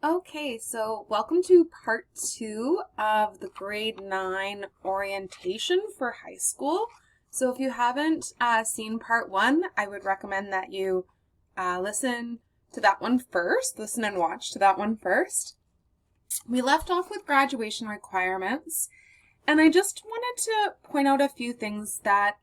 Okay, so welcome to part 2 of the grade 9 orientation for high school. So if you haven't seen part 1, I would recommend that you listen to that one first, listen and watch to that one first. We left off with graduation requirements, and I just wanted to point out a few things that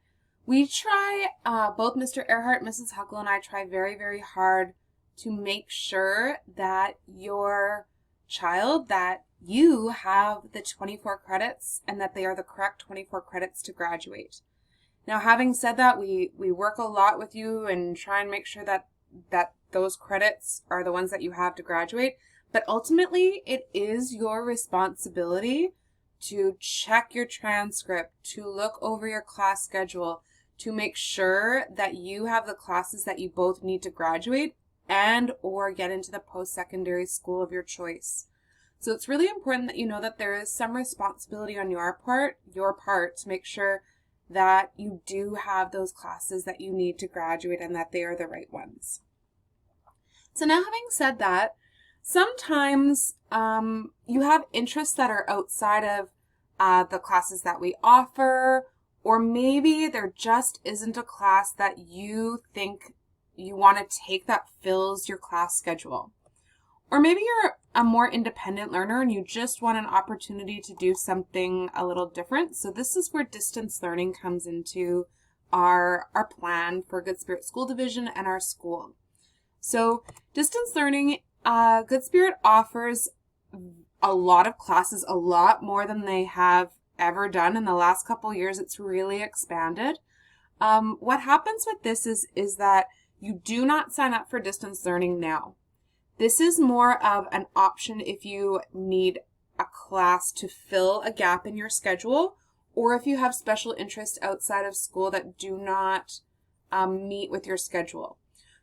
we try, both Mr. Earhart, Mrs. Huckle, and I try very, very hard to make sure that your child, that you have the 24 credits and that they are the correct 24 credits to graduate. Now, having said that, we work a lot with you and try and make sure that those credits are the ones that you have to graduate. But ultimately, it is your responsibility to check your transcript, to look over your class schedule, to make sure that you have the classes that you both need to graduate and or get into the post-secondary school of your choice. So it's really important that you know that there is some responsibility on your part to make sure that you do have those classes that you need to graduate and that they are the right ones. So now, having said that, sometimes you have interests that are outside of the classes that we offer, or maybe there just isn't a class that you think you want to take that fills your class schedule. Or maybe you're a more independent learner and you just want an opportunity to do something a little different. So this is where distance learning comes into our plan for Good Spirit School Division and our school. So distance learning, Good Spirit offers a lot of classes, a lot more than they have ever done. In the last couple of years, it's really expanded. What happens with this is that you do not sign up for distance learning now. This is more of an option if you need a class to fill a gap in your schedule, or if you have special interests outside of school that do not meet with your schedule.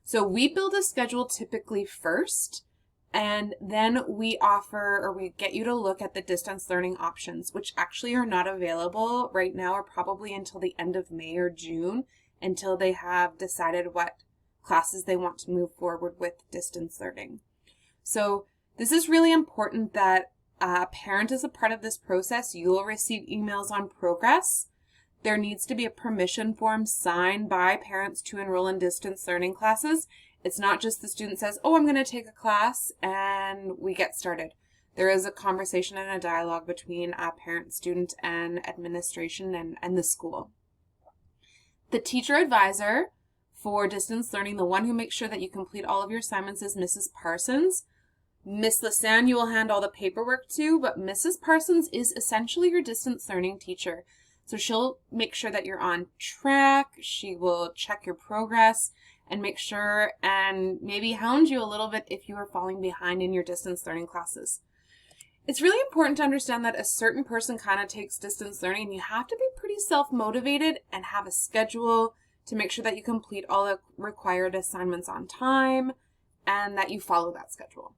So we build a schedule typically first, and then we offer, or we get you to look at the distance learning options, which actually are not available right now or probably until the end of May or June, until they have decided what classes they want to move forward with distance learning. So this is really important that a parent is a part of this process. You will receive emails on progress. There needs to be a permission form signed by parents to enroll in distance learning classes. It's not just the student says, oh, I'm going to take a class and we get started. There is a conversation and a dialogue between a parent, student, and administration and the school. The teacher advisor for distance learning, the one who makes sure that you complete all of your assignments, is Mrs. Parsons. Miss Lisanne you will hand all the paperwork to, but Mrs. Parsons is essentially your distance learning teacher. So she'll make sure that you're on track. She will check your progress and make sure and maybe hound you a little bit if you are falling behind in your distance learning classes. It's really important to understand that a certain person kind of takes distance learning, and you have to be pretty self-motivated and have a schedule to make sure that you complete all the required assignments on time and that you follow that schedule.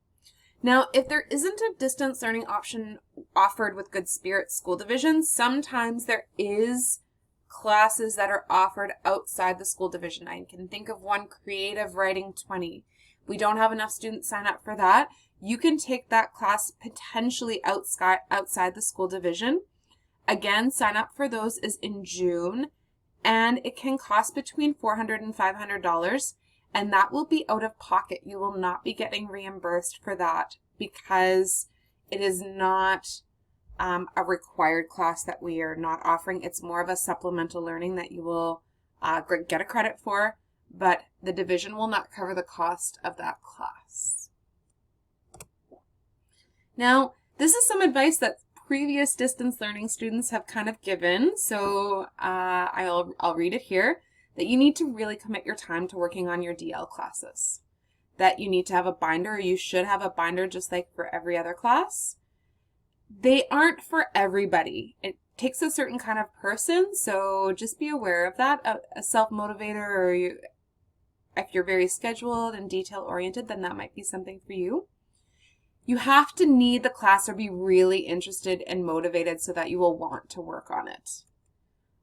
Now, if there isn't a distance learning option offered with Good Spirit School Division, sometimes there is classes that are offered outside the school division. I can think of one, Creative Writing 20. We don't have enough students sign up for that. You can take that class potentially outside the school division. Again, sign up for those is in June, and it can cost between $400 and $500, and that will be out of pocket. You will not be getting reimbursed for that because it is not a required class that we are not offering. It's more of a supplemental learning that you will get a credit for, but the division will not cover the cost of that class. Now, this is some advice that previous distance learning students have kind of given, so I'll read it here, that you need to really commit your time to working on your DL classes, that you need to have a binder, or you should have a binder just like for every other class. They aren't for everybody. It takes a certain kind of person, so just be aware of that. A self-motivator, or if you're very scheduled and detail-oriented, then that might be something for you. You have to need the class or be really interested and motivated so that you will want to work on it.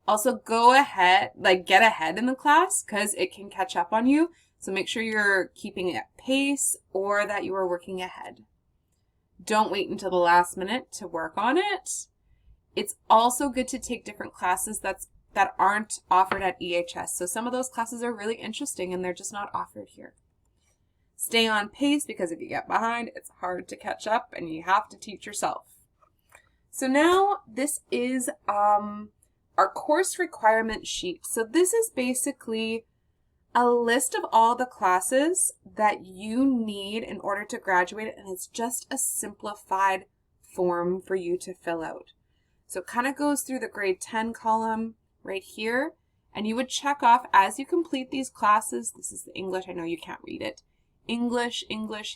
Also, go ahead, get ahead in the class because it can catch up on you. So make sure you're keeping at pace or that you are working ahead. Don't wait until the last minute to work on it. It's also good to take different classes that aren't offered at EHS. So some of those classes are really interesting and they're just not offered here. Stay on pace, because if you get behind, it's hard to catch up and you have to teach yourself. So now this is our course requirement sheet. So this is basically a list of all the classes that you need in order to graduate, and it's just a simplified form for you to fill out. So it kind of goes through the grade 10 column right here, and you would check off as you complete these classes. This is the English, I know you can't read it. English,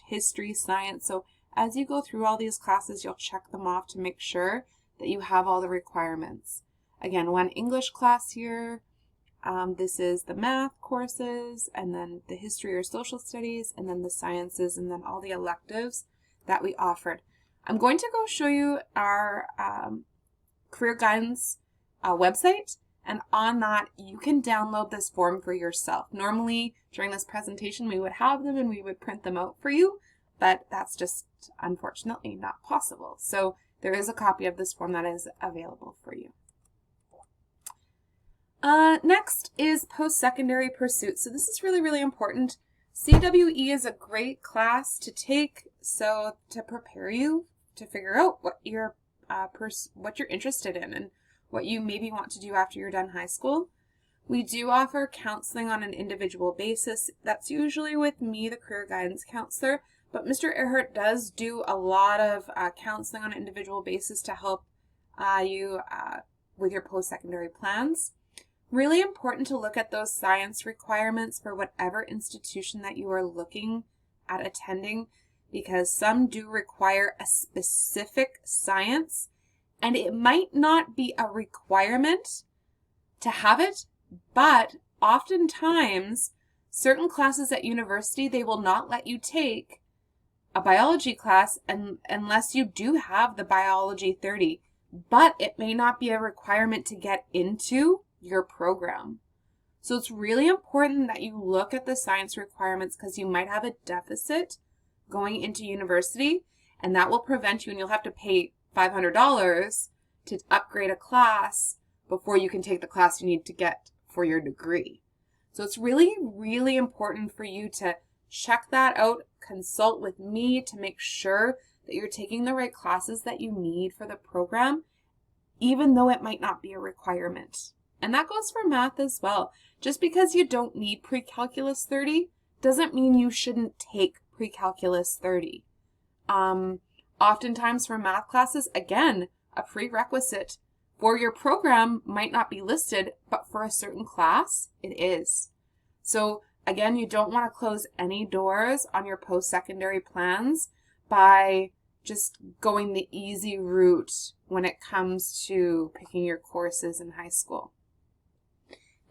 history, science. So as you go through all these classes, you'll check them off to make sure that you have all the requirements. Again, one English class here. This is the math courses, and then the history or social studies, and then the sciences, and then all the electives that we offered. I'm going to go show you our career guidance website, and on that you can download this form for yourself. Normally during this presentation we would have them and we would print them out for you, but that's just unfortunately not possible. So there is a copy of this form that is available for you. Next is post-secondary pursuits. So this is really, really important. CWE is a great class to take, so to prepare you to figure out what you're interested in and what you maybe want to do after you're done high school. We do offer counseling on an individual basis. That's usually with me, the career guidance counselor, but Mr. Earhart does do a lot of counseling on an individual basis to help you with your post-secondary plans. Really important to look at those science requirements for whatever institution that you are looking at attending, because some do require a specific science, and it might not be a requirement to have it, but oftentimes certain classes at university, they will not let you take a biology class unless you do have the biology 30, but it may not be a requirement to get into your program. So it's really important that you look at the science requirements, because you might have a deficit going into university, and that will prevent you, and you'll have to pay $500 to upgrade a class before you can take the class you need to get for your degree. So it's really, really important for you to check that out, consult with me to make sure that you're taking the right classes that you need for the program, even though it might not be a requirement. And that goes for math as well. Just because you don't need pre-calculus 30 doesn't mean you shouldn't take pre-calculus 30. Oftentimes for math classes, again, a prerequisite for your program might not be listed, but for a certain class, it is. So again, you don't want to close any doors on your post-secondary plans by just going the easy route when it comes to picking your courses in high school.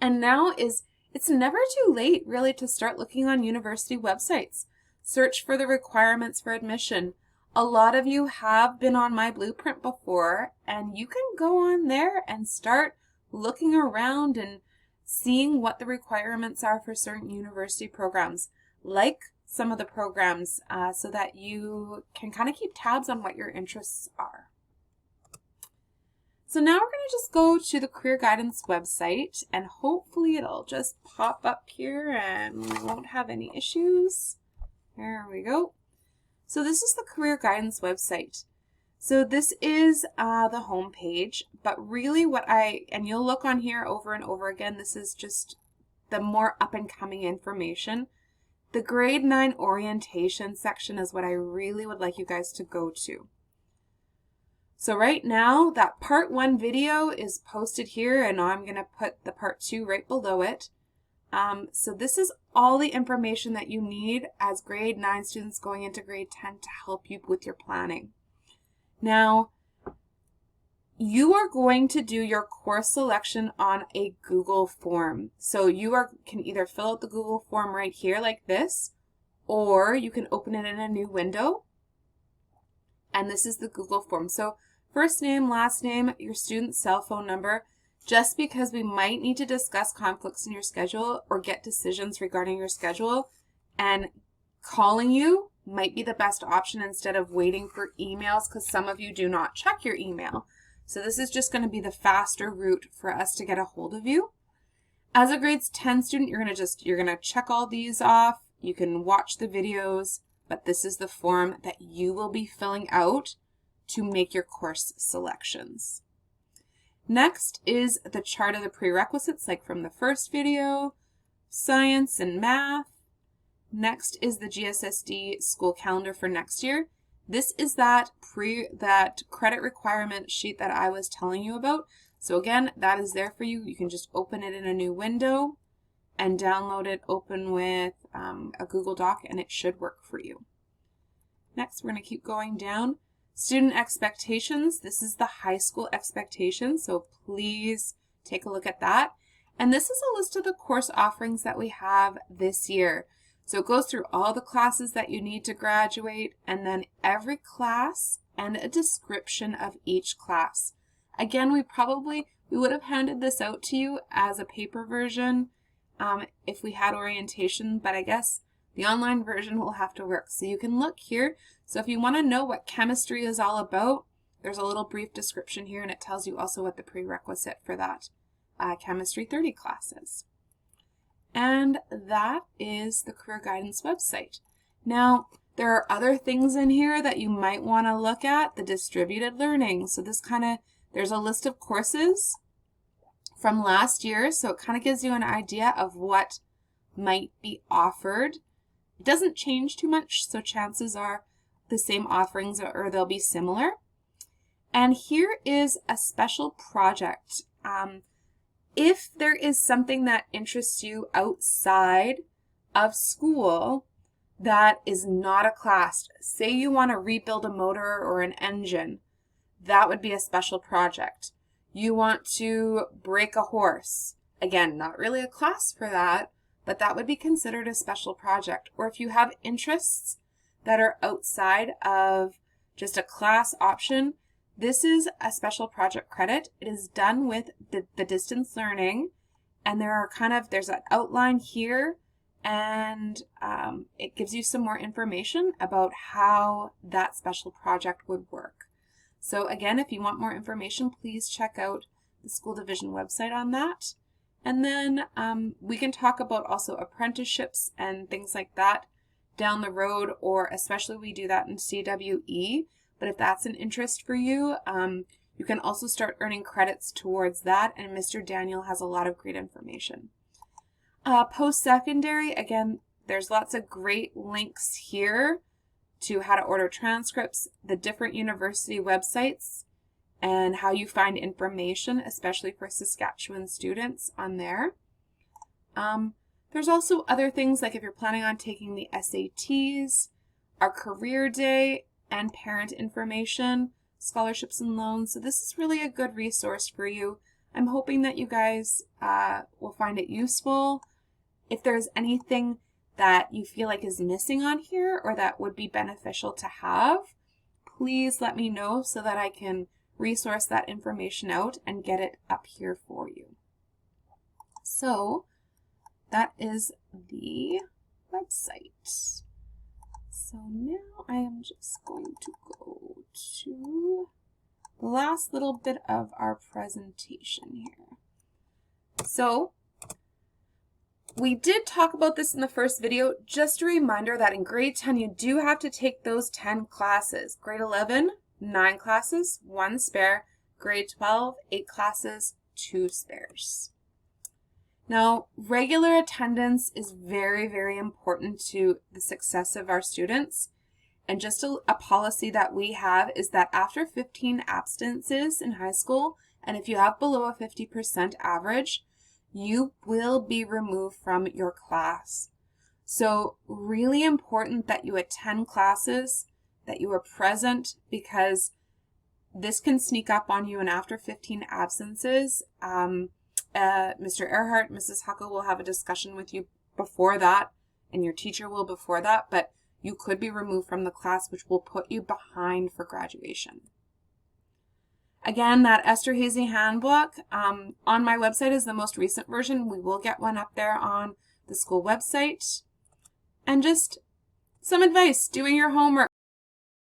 And now it's never too late really to start looking on university websites. Search for the requirements for admission. A lot of you have been on my blueprint before, and you can go on there and start looking around and seeing what the requirements are for certain university programs, like some of the programs, so that you can kind of keep tabs on what your interests are. So now we're going to just go to the career guidance website, and hopefully it'll just pop up here and we won't have any issues. There we go. So this is the career guidance website. So this is the home page, but really and you'll look on here over and over again, this is just the more up and coming information. The grade 9 orientation section is what I really would like you guys to go to. So right now that part 1 video is posted here, and now I'm going to put the part 2 right below it. So this is all the information that you need as grade 9 students going into grade 10 to help you with your planning. Now, you are going to do your course selection on a Google form. So you can either fill out the Google form right here like this, or you can open it in a new window. And this is the Google form. So first name, last name, your student's cell phone number. Just because we might need to discuss conflicts in your schedule or get decisions regarding your schedule, and calling you might be the best option instead of waiting for emails, because some of you do not check your email. So this is just going to be the faster route for us to get a hold of you. As a grades 10 student, you're going to check all these off. You can watch the videos, but this is the form that you will be filling out to make your course selections. Next is the chart of the prerequisites, like from the first video, science and math. Next is the GSSD school calendar for next year. This is that credit requirement sheet that I was telling you about. So again, that is there for you. You can just open it in a new window and download it, open with a Google Doc, and it should work for you. Next, we're going to keep going down. Student expectations. This is the high school expectations, so please take a look at that. And this is a list of the course offerings that we have this year. So it goes through all the classes that you need to graduate, and then every class and a description of each class. Again, we would have handed this out to you as a paper version if we had orientation, but I guess the online version will have to work. So you can look here. So if you want to know what chemistry is all about, there's a little brief description here, and it tells you also what the prerequisite for that Chemistry 30 class is. And that is the Career Guidance website. Now, there are other things in here that you might want to look at, the distributed learning. So there's a list of courses from last year, so it kind of gives you an idea of what might be offered. It doesn't change too much, so chances are the same offerings or they'll be similar. And here is a special project. If there is something that interests you outside of school that is not a class, say you want to rebuild a motor or an engine, that would be a special project. You want to break a horse, again, not really a class for that, but that would be considered a special project. Or if you have interests that are outside of just a class option, this is a special project credit. It is done with the distance learning, and there's an outline here, and it gives you some more information about how that special project would work. So again, if you want more information, please check out the school division website on that. And then we can talk about also apprenticeships and things like that down the road, or especially we do that in CWE. But if that's an interest for you, you can also start earning credits towards that, and Mr. Daniel has a lot of great information. Post-secondary, again, there's lots of great links here to how to order transcripts, the different university websites, and how you find information, especially for Saskatchewan students on there. There's also other things, like if you're planning on taking the SATs, our career day, and parent information, scholarships and loans. So this is really a good resource for you. I'm hoping that you guys will find it useful. If there's anything that you feel like is missing on here or that would be beneficial to have, please let me know so that I can resource that information out and get it up here for you. So that is the website. So now I am just going to go to the last little bit of our presentation here. So we did talk about this in the first video. Just a reminder that in grade 10 you do have to take those 10 classes. Grade 11, 9 classes, 1 spare. Grade 12, 8 classes, 2 spares. Now, regular attendance is very, very important to the success of our students. And just a policy that we have is that after 15 absences in high school, and if you have below a 50% average, you will be removed from your class. So really important that you attend classes, that you are present, because this can sneak up on you, and after 15 absences, Mr. Earhart, Mrs. Huckle will have a discussion with you before that, and your teacher will before that, but you could be removed from the class, which will put you behind for graduation. Again, that Esther Hazy handbook on my website is the most recent version. We will get one up there on the school website. And just Some advice: doing your homework.